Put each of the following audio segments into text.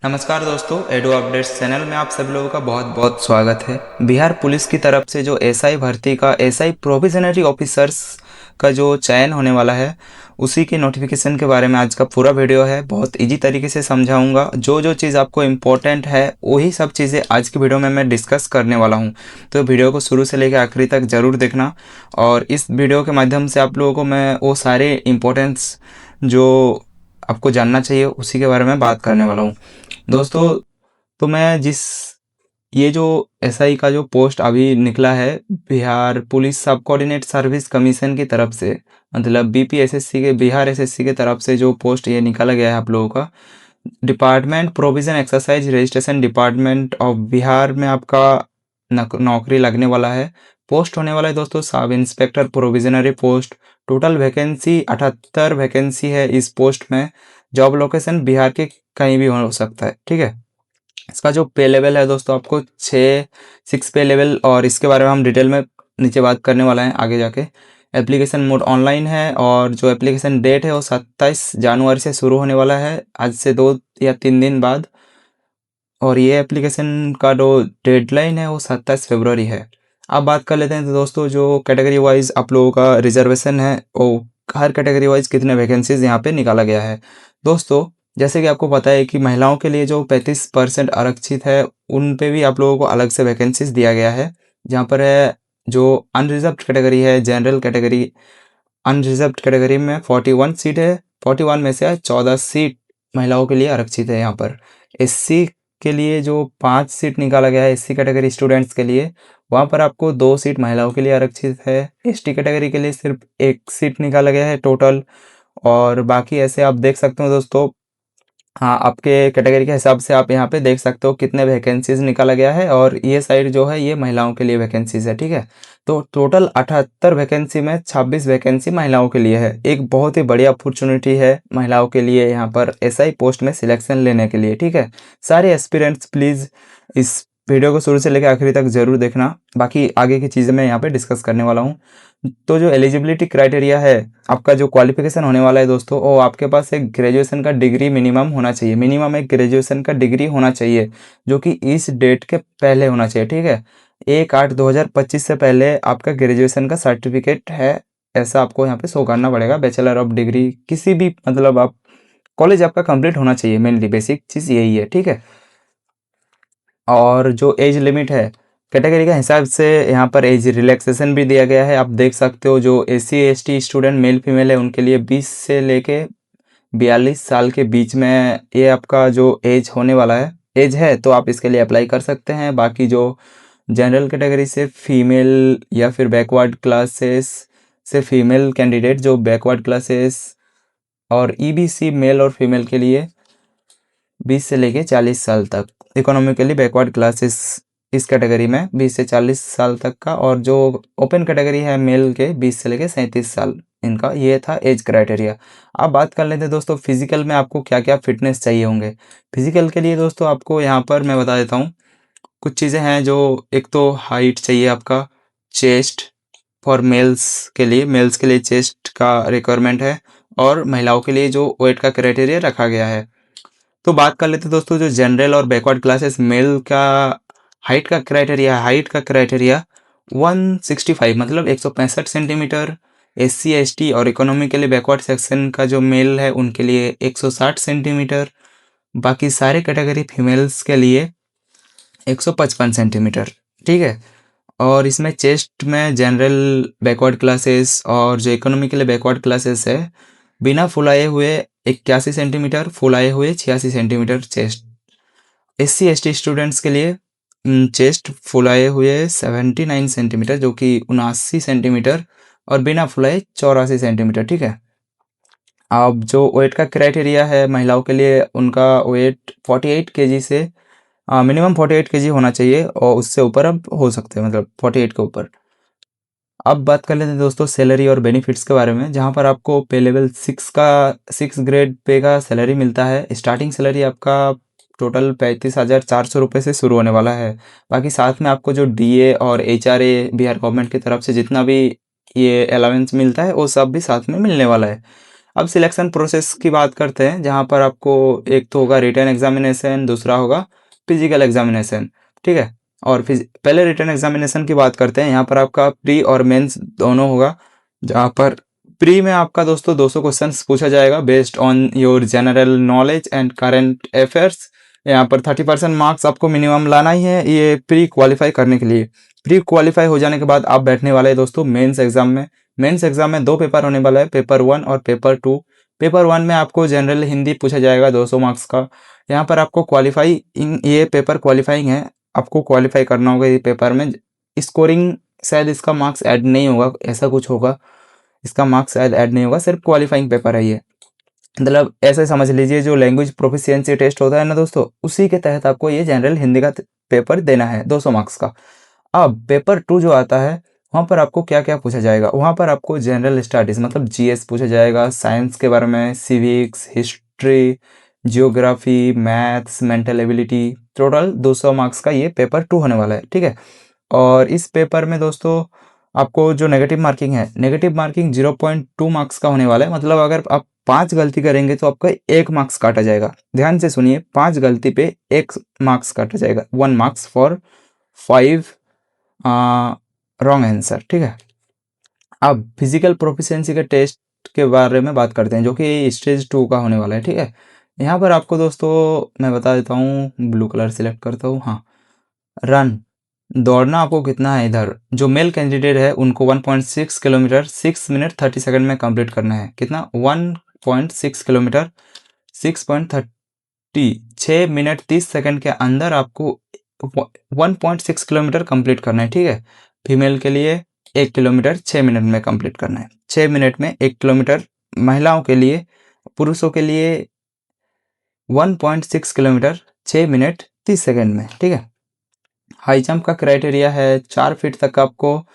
नमस्कार दोस्तों, एडो updates channel में आप सभी लोगों का बहुत बहुत स्वागत है। बिहार पुलिस की तरफ से जो एसआई भर्ती का एसआई प्रोविजनरी ऑफिसर्स का जो चयन होने वाला है, उसी की नोटिफिकेशन के बारे में आज का पूरा वीडियो है। बहुत इजी तरीके से समझाऊंगा। जो जो चीज़ आपको इम्पोर्टेंट है वही सब चीज़ें आज की वीडियो में मैं डिस्कस करने वाला हूँ। तो वीडियो को शुरू से लेकर आखिरी तक ज़रूर देखना, और इस वीडियो के माध्यम से आप लोगों को मैं वो सारे इम्पोर्टेंट्स जो आपको जानना चाहिए उसी के बारे में बात करने वाला हूँ। दोस्तों, तो मैं जिस ये जो एसआई का जो पोस्ट अभी निकला है बिहार पुलिस सब कोऑर्डिनेट सर्विस कमीशन की तरफ से, मतलब बीपीएसएससी के बिहार एसएससी की तरफ से जो पोस्ट ये निकाला गया है आप लोगों का, department provision exercise registration department of Bihar में आपका नौकरी लगने वाला है। पोस्ट होने वाला है दोस्तों sub inspector provisionary post. Total vacancy 78 vacancy है इस पोस्ट में। जॉब लोकेशन बिहार के कहीं भी हो सकता है, ठीक है। इसका जो पे लेवल है दोस्तों, आपको 6 पे लेवल, और इसके बारे में हम डिटेल में नीचे बात करने वाला है आगे जाके। एप्लीकेशन मोड ऑनलाइन है, और जो एप्लीकेशन डेट है वो 27 जनवरी से शुरू होने वाला है, आज से 2 या 3 दिन बाद। और ये एप्लीकेशन का जो डेडलाइन है वो 27 फरवरी है। अब बात कर लेते हैं तो दोस्तों, जो कैटेगरी वाइज आप लोगों का रिजर्वेशन है वो हर कैटेगरी वाइज कितने वैकेंसीज यहाँ पे निकाला गया है। दोस्तों, जैसे कि आपको पता है कि महिलाओं के लिए जो 35% आरक्षित है, उन पे भी आप लोगों को अलग से वैकेंसीज दिया गया है। जहाँ पर है जो अनरिजर्व्ड कैटेगरी है, जनरल कैटेगरी, अनरिजर्व्ड कैटेगरी में 41 सीट है। 41 में से 14 सीट महिलाओं के लिए आरक्षित है। यहाँ पर एससी के लिए जो 5 सीट निकाला गया है एससी कैटेगरी स्टूडेंट्स के लिए, वहाँ पर आपको 2 सीट महिलाओं के लिए आरक्षित है। एसटी कैटेगरी के लिए सिर्फ 1 सीट निकाला गया है टोटल। और बाकी ऐसे आप देख सकते हो दोस्तों, हाँ, आपके कैटेगरी के हिसाब से आप यहाँ पे देख सकते हो कितने वैकेंसीज निकाला गया है, और ये साइड जो है ये महिलाओं के लिए वैकेंसीज है, ठीक है। तो टोटल 78 वैकेंसी में 26 वैकेंसी महिलाओं के लिए है। एक बहुत ही बढ़िया अपॉर्चुनिटी है महिलाओं के लिए यहाँ पर एसआई पोस्ट में सिलेक्शन लेने के लिए, ठीक है। सारे एस्पिरेंट्स प्लीज़ इस वीडियो को शुरू से लेकर आखिरी तक जरूर देखना। बाकी आगे की चीज़ें मैं यहाँ पे डिस्कस करने वाला हूँ। तो जो एलिजिबिलिटी क्राइटेरिया है, आपका जो क्वालिफिकेशन होने वाला है दोस्तों, वो आपके पास एक ग्रेजुएशन का डिग्री मिनिमम होना चाहिए। मिनिमम एक ग्रेजुएशन का डिग्री होना चाहिए, जो कि इस डेट के पहले होना चाहिए, ठीक है। 1/8/2025 से पहले आपका ग्रेजुएशन का सर्टिफिकेट है, ऐसा आपको यहाँ पे शो करना पड़ेगा। बैचलर ऑफ डिग्री किसी भी, मतलब आप कॉलेज आपका कंप्लीट होना चाहिए, मेनली बेसिक चीज़ यही है, ठीक है। और जो एज लिमिट है कैटेगरी का हिसाब से, यहाँ पर एज रिलैक्सेशन भी दिया गया है। आप देख सकते हो जो SC ST student male female है उनके लिए 20 से लेके 42 साल के बीच में ये आपका जो एज होने वाला है, एज है, तो आप इसके लिए अप्लाई कर सकते हैं। बाकी जो जनरल कैटेगरी से फीमेल या फिर बैकवर्ड क्लासेस से फीमेल कैंडिडेट, जो बैकवर्ड क्लासेस, और ईबीसी मेल और फीमेल के लिए 20 से लेके 40 साल तक, इकोनॉमिकली बैकवर्ड क्लासेस इस कैटेगरी में 20 से 40 साल तक का, और जो ओपन कैटेगरी है मेल के 20 से लेके 37 साल, इनका ये था एज क्राइटेरिया। अब बात कर लेते हैं दोस्तों, फिजिकल में आपको क्या क्या फिटनेस चाहिए होंगे। फिजिकल के लिए दोस्तों आपको यहाँ पर मैं बता देता हूँ कुछ चीज़ें हैं। जो एक तो हाइट चाहिए आपका, चेस्ट फॉर मेल्स के लिए चेस्ट का रिक्वायरमेंट है, और महिलाओं के लिए जो वेट का क्राइटेरिया रखा गया है। तो बात कर लेते हैं दोस्तों, जो जनरल और बैकवर्ड क्लासेस मेल का हाइट का क्राइटेरिया 165, मतलब 165 सेंटीमीटर। एससी एसटी और इकोनॉमिकली बैकवर्ड सेक्शन का जो मेल है उनके लिए 160 सेंटीमीटर। बाकी सारे कैटेगरी फीमेल्स के लिए 155 सेंटीमीटर, ठीक है। और इसमें चेस्ट में जनरल बैकवर्ड क्लासेस और जो इकोनॉमिकली बैकवर्ड क्लासेस है, बिना फुलाए हुए 81 सेंटीमीटर, फुलाए हुए 86 centimetre chest. SC ST students के लिए चेस्ट फुलाए हुए 79 सेंटीमीटर, जो कि 79 सेंटीमीटर, और बिना फुलाए 84 सेंटीमीटर, ठीक है। अब जो वेट का क्राइटेरिया है महिलाओं के लिए, उनका वेट 48 केजी से मिनिमम 48 केजी होना चाहिए, और उससे ऊपर अब हो सकते हैं, मतलब 48 के ऊपर। अब बात कर लेते हैं दोस्तों सैलरी और बेनिफिट्स के बारे में, जहां पर आपको पे लेवल 6 ग्रेड पे का सैलरी मिलता है। स्टार्टिंग सैलरी आपका टोटल 35,400 रुपये से शुरू होने वाला है। बाकी साथ में आपको जो डीए और एचआरए बिहार गवर्नमेंट की तरफ से जितना भी ये अलाउंस मिलता है वो सब भी साथ में मिलने वाला है। अब सिलेक्शन प्रोसेस की बात करते हैं, जहाँ पर आपको एक तो होगा रिटन एग्जामिनेशन, दूसरा होगा फिजिकल एग्जामिनेशन, ठीक है। और पहले रिटन एग्जामिनेशन की बात करते हैं। यहाँ पर आपका प्री और मेंस दोनों होगा, जहाँ पर प्री में आपका दोस्तों 200 क्वेश्चंस पूछा जाएगा based on your general knowledge and current affairs. यहाँ पर 30% मार्क्स आपको मिनिमम लाना ही है ये प्री क्वालिफाई करने के लिए। प्री क्वालिफाई हो जाने के बाद आप बैठने वाले हैं दोस्तों मेंस एग्जाम में। मेंस एग्जाम में 2 पेपर होने वाला है, पेपर 1 और पेपर 2। पेपर 1 में आपको जनरल हिंदी पूछा जाएगा 200 मार्क्स का। यहाँ पर आपको ये पेपर क्वालिफाइंग है, आपको क्वालिफाई करना होगा ये पेपर में। स्कोरिंग शायद इसका मार्क्स ऐड नहीं होगा, ऐसा कुछ होगा, इसका मार्क्स शायद ऐड नहीं होगा, सिर्फ क्वालिफाइंग पेपर है ये। मतलब ऐसे समझ लीजिए जो लैंग्वेज प्रोफिशिएंसी टेस्ट होता है ना दोस्तों, उसी के तहत आपको ये जनरल हिंदी का पेपर देना है 200 मार्क्स का। अब पेपर 2 जो आता है, वहाँ पर आपको क्या क्या पूछा जाएगा। वहाँ पर आपको जनरल स्टडीज मतलब जीएस पूछा जाएगा, साइंस के बारे में, civics, history, geography, maths, mental ability. Total 200 marks का ये पेपर 2 होने वाला है, ठीक है। और इस पेपर में दोस्तों आपको जो नेगेटिव मार्किंग है, नेगेटिव मार्किंग 0.2 मार्क्स का होने वाला है। मतलब अगर आप 5 गलती करेंगे तो आपका 1 मार्क्स काटा जाएगा। ध्यान से सुनिए, 5 गलती पे 1 मार्क्स काटा जाएगा, 1 मार्क्स फॉर 5 रॉन्ग आंसर, ठीक है। अब फिजिकल प्रोफिशिएंसी के टेस्ट के बारे में बात करते हैं, जो कि स्टेज 2 का होने वाला है, ठीक है। यहाँ पर आपको दोस्तों मैं बता देता हूँ, ब्लू कलर सिलेक्ट करता हूँ, हाँ। रन, दौड़ना आपको कितना है इधर, जो मेल कैंडिडेट है उनको 1.6 किलोमीटर 6 मिनट 30 सेकंड में कंप्लीट करना है। कितना, 1.6 किलोमीटर 6 मिनट 30 सेकंड के अंदर आपको 1.6 किलोमीटर कंप्लीट करना है, ठीक है। फीमेल के लिए 1 किलोमीटर 6 मिनट में कंप्लीट करना है, 6 मिनट में 1 किलोमीटर। महिलाओं के लिए, पुरुषों के लिए 1.6 किलोमीटर 6 मिनट 30 सेकंड में, ठीक है। हाई जंप का क्राइटेरिया है 4 फीट तक आपको,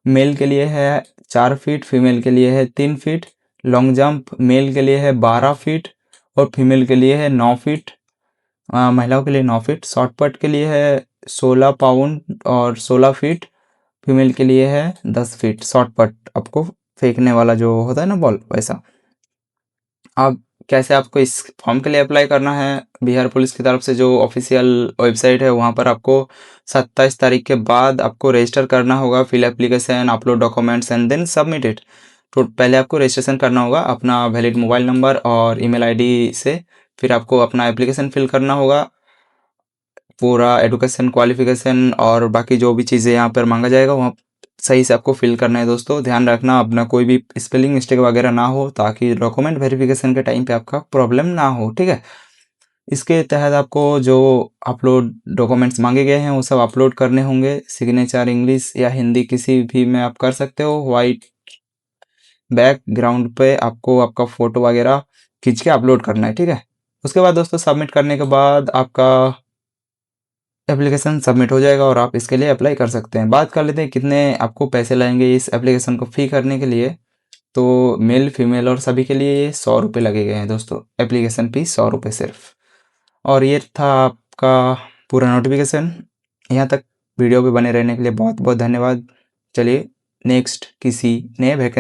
मेल के लिए है 4 फीट, फीमेल के लिए है 3 फीट। लॉन्ग जंप मेल के लिए है 12 फीट और फीमेल के लिए है 9 फीट, महिलाओं के लिए 9 फीट। शॉर्ट पट के लिए है 16 पाउंड और 16 फीट, फीमेल के लिए है 10 फीट। शॉर्ट पट आपको फेंकने वाला जो होता है ना बॉल, वैसा। अब कैसे आपको इस फॉर्म के लिए अप्लाई करना है, बिहार पुलिस की तरफ से जो ऑफिशियल वेबसाइट है वहाँ पर आपको 27 तारीख के बाद आपको रजिस्टर करना होगा, fill application, upload documents and then submit it. तो पहले आपको रजिस्ट्रेशन करना होगा अपना वैलिड मोबाइल नंबर और ईमेल आईडी से, फिर आपको अपना एप्लीकेशन फिल करना होगा, पूरा एजुकेशन क्वालिफिकेशन और बाकी जो भी चीज़ें यहाँ पर मांगा जाएगा वहाँ सही से आपको फिल करना है दोस्तों। ध्यान रखना अपना कोई भी स्पेलिंग मिस्टेक वगैरह ना हो, ताकि डॉक्यूमेंट वेरिफिकेशन के टाइम पे आपका प्रॉब्लम ना हो, ठीक है। इसके तहत आपको जो अपलोड डॉक्यूमेंट्स मांगे गए हैं वो सब अपलोड करने होंगे। सिग्नेचर इंग्लिश या हिंदी किसी भी में आप कर सकते हो। वाइट बैकग्राउंड पे आपको आपका फ़ोटो वगैरह खींच के अपलोड करना है, ठीक है। उसके बाद दोस्तों सबमिट करने के बाद आपका एप्लीकेशन सबमिट हो जाएगा और आप इसके लिए अप्लाई कर सकते हैं। बात कर लेते हैं कितने आपको पैसे लगेंगे इस एप्लीकेशन को फ़ी करने के लिए। तो मेल फीमेल और सभी के लिए ये 100 रुपये लगे गए हैं दोस्तों, एप्लीकेशन फ़ी 100 रुपये सिर्फ। और ये था आपका पूरा नोटिफिकेशन। यहाँ तक वीडियो पे बने रहने के लिए बहुत बहुत धन्यवाद। चलिए नेक्स्ट किसी नए वैकेंसी